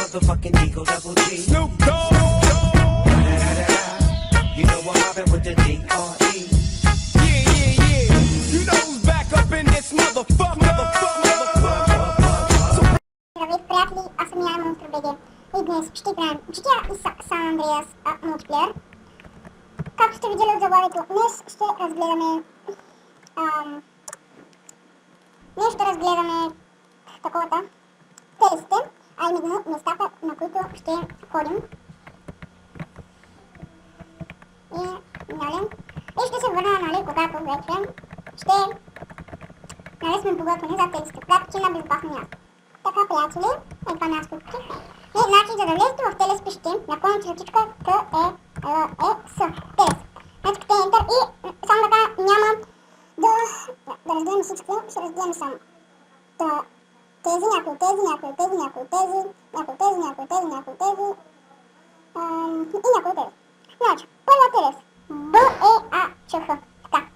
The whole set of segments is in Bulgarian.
motherfucking Eagle Double G. Snoop Dogg. You know what happened with the D.R.E. Yeah. You know who's back up in this motherfucker. Здравейте, приятели, аз съм Яна Монстр БГ и днес ще играем GTA San Andreas мултиплеер. Както сте видели от заглавието, днес ще разгледаме таковата телесите, а именно местата, на които ще ходим. И ще се върна, когато вече ще сме подготвени за телесите, когато че на безопасно място. Така, приятели, е това място. Значи, за да влезете в телес, пишете наклонна чертичка TELS. Телес. Значи, като Enter и само така няма да разгледаме всички, ще разгледаме само тези, някои от тези и някои от тези. Значи, първа телес. BEACH. Така.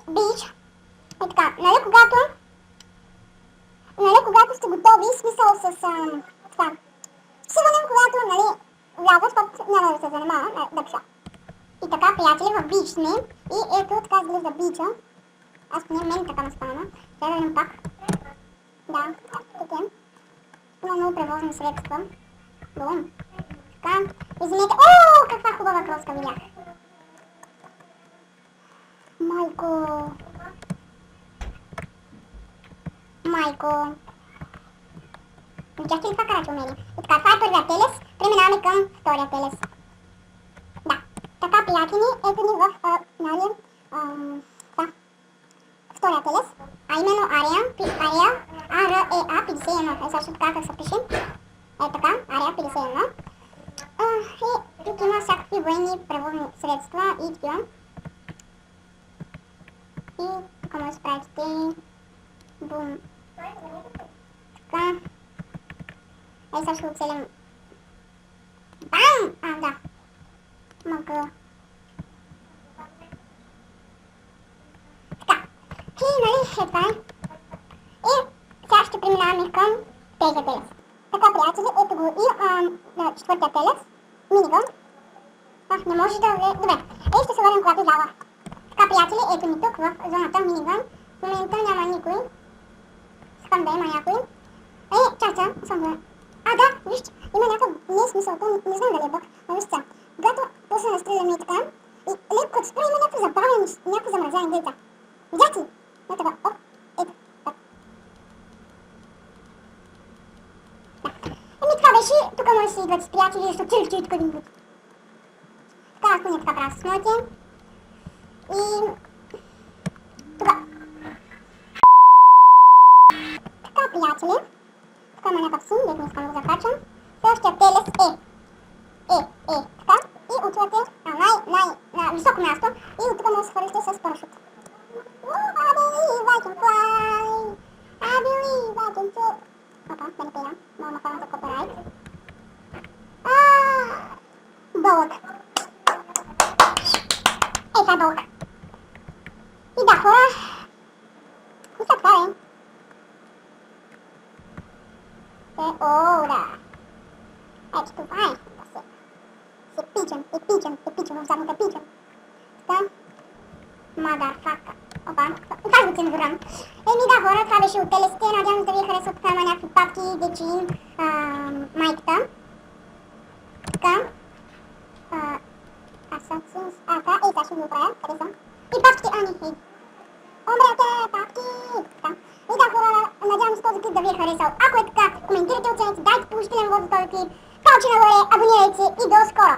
Beach. И така, когато сте готови, смисъл с така. Сигурно, когато, влязат, път няма да се занимава да пиша. И така, приятели, в бич сме. И ето, така изглежда бича. Аз поне мен така ме стана. Трябва да видим пак. Да, тук е. Има много превозни средства. Бум. Така, извинете. О, каква хубава кроска видях. Майко. Видяхте ли това караче умели? И така, това е първия телес. Преминаваме към втория телес. Да. Така, приятели, ето ни в втория телес. А именно Area 51. Също така как се пише. Така, Area 51. И тук има всякакви военни превозни средства и такива. И тук може да справите. Бум. Така. Сега ще оцелим. Бам! Да. Мога. Така. И, това е. И сега ще преминаваме към третия телес. Така, приятели, ето го и четвъртия телес. Минигън. Не може да влезе. Добре. Ще се върнем, когато дава. Така, приятели, ето ни тук в зоната минигън. В момента няма никой. Искам да има някой. Чакай, съм да. Да, вижте, има някакъв несмисълта, не знам дали е бък, но вижте, когато после настреляме и така, и леко като спра има някакво забавяне, някакво замразяване, гледайте. Видяхте ли? Не така, оп, ето, так. Да. Това беше, тук може да си идват с приятели, защото цели тук един бут. Така, аз поне така правя с моите. И... тук. Така, приятели. Така има някакъв син, дето не искам да го закачам. Следващия телес така. И отивате на високо място. И от тук може да се хвърлите с парашут. I believe I can fly. I believe I can fly. Опа, да не пея. Мога хвана за копирайт. Бълък. Това е бълък. И да, хора. И са това, бе. Да. Ето това е. Да се пичам в задната пичам. Така. Мадафака. Опа. Как го цензурам? Да, хора, това беше от телесите. Надявам се да ви е харесал. Тук има някакви папки, дечин, майката. Така. Така, сега ще ви оправя. Къде съм? И папките, Умрете, папки! Така. И да, хора, надявам се този клип да ви е харесал. Ако е така, коментирайте, оценете, дайте положителен вот за този клип, палче нагоре, абонирайте се и до скоро!